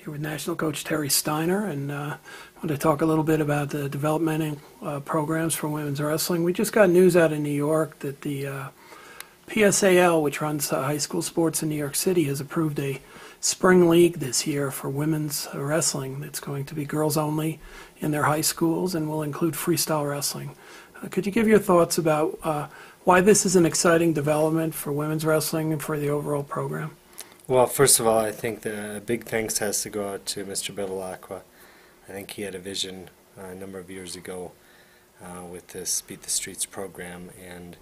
Here with National Coach Terry Steiner, and I want to talk a little bit about the development programs for women's wrestling. We just got news out of New York that the PSAL, which runs high school sports in New York City, has approved a spring league this year for women's wrestling. It's going to be girls only in their high schools and will include freestyle wrestling. Could you give your thoughts about why this is an exciting development for women's wrestling and for the overall program? Well, first of all, I think the big thanks has to go out to Mr. Bevilacqua. I think he had a vision a number of years ago with this Beat the Streets program, and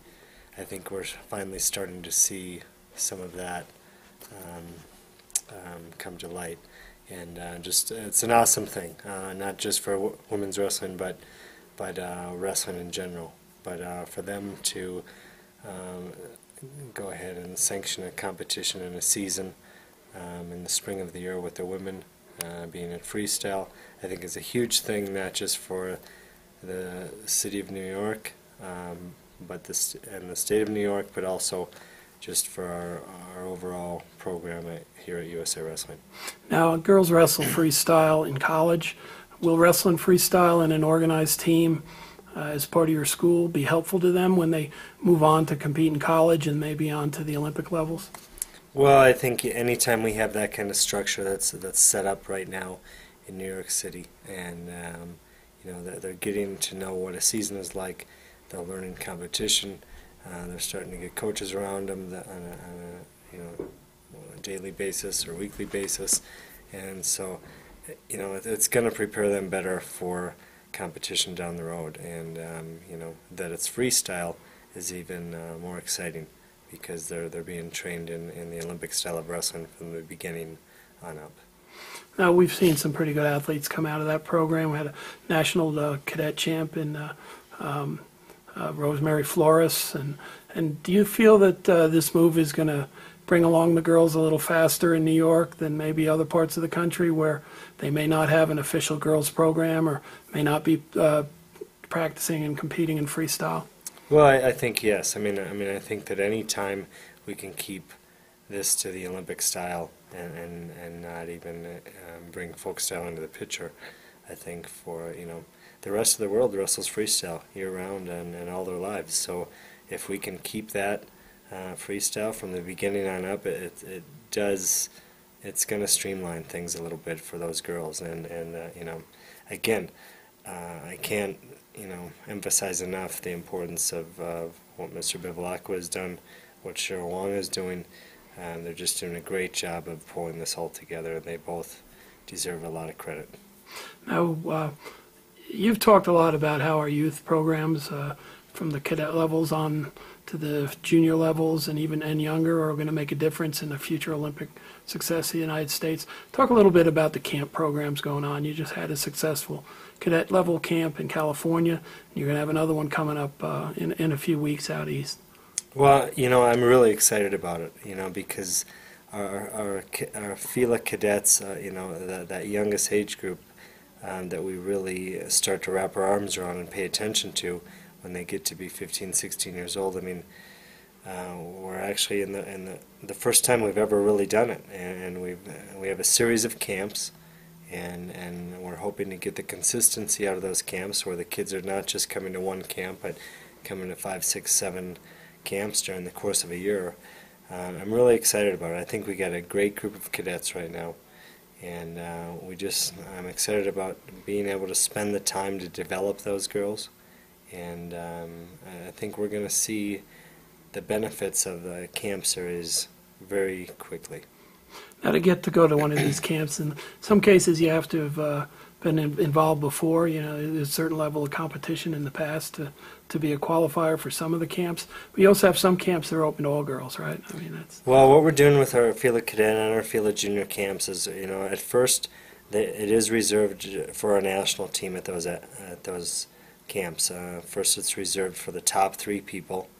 I think we're finally starting to see some of that come to light. And just it's an awesome thing, not just for women's wrestling, but wrestling in general. But for them to go ahead and sanction a competition and a season in the spring of the year with the women being in freestyle, I think is a huge thing, not just for the city of New York, but and the state of New York, but also just for our overall program here at USA Wrestling. Now, girls wrestle freestyle in college. Will wrestling freestyle in an organized team as part of your school be helpful to them when they move on to compete in college and maybe on to the Olympic levels? Well, I think anytime we have that kind of structure that's set up right now in New York City, and you know, they're getting to know what a season is like, they're learning competition, they're starting to get coaches around them on a daily basis or weekly basis, and so you know, it's going to prepare them better for competition down the road. And you know, that it's freestyle is even more exciting, because they're being trained in the Olympic style of wrestling from the beginning on up. Now, we've seen some pretty good athletes come out of that program. We had a national cadet champ in Rosemary Flores, and do you feel that this move is going to bring along the girls a little faster in New York than maybe other parts of the country where they may not have an official girls program or may not be practicing and competing in freestyle? Well, I think yes. I mean, I think that any time we can keep this to the Olympic style and not even bring folk style into the picture, I think for, you know, the rest of the world wrestles freestyle year round and all their lives. So if we can keep that freestyle from the beginning on up, it's going to streamline things a little bit for those girls. And you know, again, I can't, you know, emphasize enough the importance of what Mr. Bevilacqua has done, what Cheryl Wong is doing. They're just doing a great job of pulling this all together, and they both deserve a lot of credit. Now, you've talked a lot about how our youth programs from the cadet levels on to the junior levels and even younger are going to make a difference in the future Olympic success of the United States. Talk a little bit about the camp programs going on. You just had a successful cadet level camp in California. You're going to have another one coming up in a few weeks out east. Well, you know, I'm really excited about it, you know, because our FILA cadets, you know, that youngest age group that we really start to wrap our arms around and pay attention to when they get to be 15, 16 years old. I mean, we're actually in the first time we've ever really done it, and we have a series of camps, and we're hoping to get the consistency out of those camps where the kids are not just coming to one camp, but coming to 5, 6, 7 camps during the course of a year. I'm really excited about it. I think we got a great group of cadets right now, and I'm excited about being able to spend the time to develop those girls. And I think we're going to see the benefits of the camp series very quickly. Now, to get to go to one of these camps, in some cases you have to have been involved before. You know, there's a certain level of competition in the past to be a qualifier for some of the camps. But you also have some camps that are open to all girls, right? I mean, that's... Well, what we're doing with our FILA Cadet and our FILA Junior camps is, you know, at first it is reserved for our national team at those camps. First, it's reserved for the top 3 people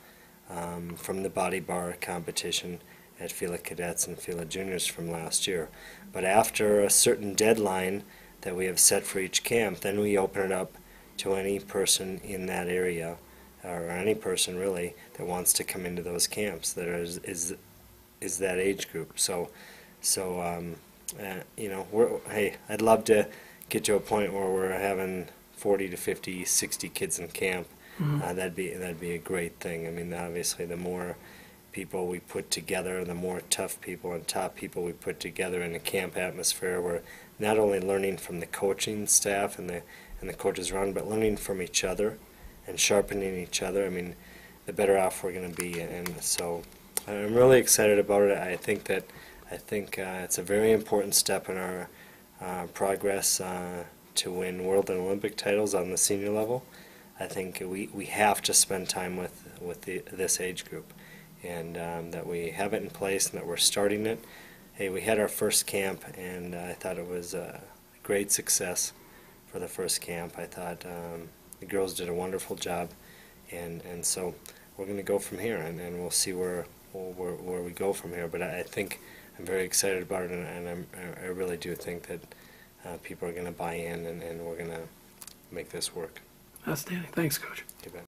from the body bar competition at FILA Cadets and FILA Juniors from last year. But after a certain deadline that we have set for each camp, then we open it up to any person in that area, or any person really, that wants to come into those camps that is that age group. So I'd love to get to a point where we're having 40 to 50, 60 kids in camp. That'd be a great thing. I mean, obviously, the more people we put together, the more tough people and top people we put together in a camp atmosphere, we're not only learning from the coaching staff and the coaches around, but learning from each other and sharpening each other. I mean, the better off we're going to be. And so I'm really excited about it. I think it's a very important step in our progress to win world and Olympic titles on the senior level. I think we have to spend time with this age group, and that we have it in place and that we're starting it. Hey, we had our first camp, and I thought it was a great success for the first camp. I thought the girls did a wonderful job, and so we're going to go from here, and we'll see where we go from here. But I think I'm very excited about it, and I really do think that people are going to buy in, and we're going to make this work. Outstanding. Thanks, Coach. You bet.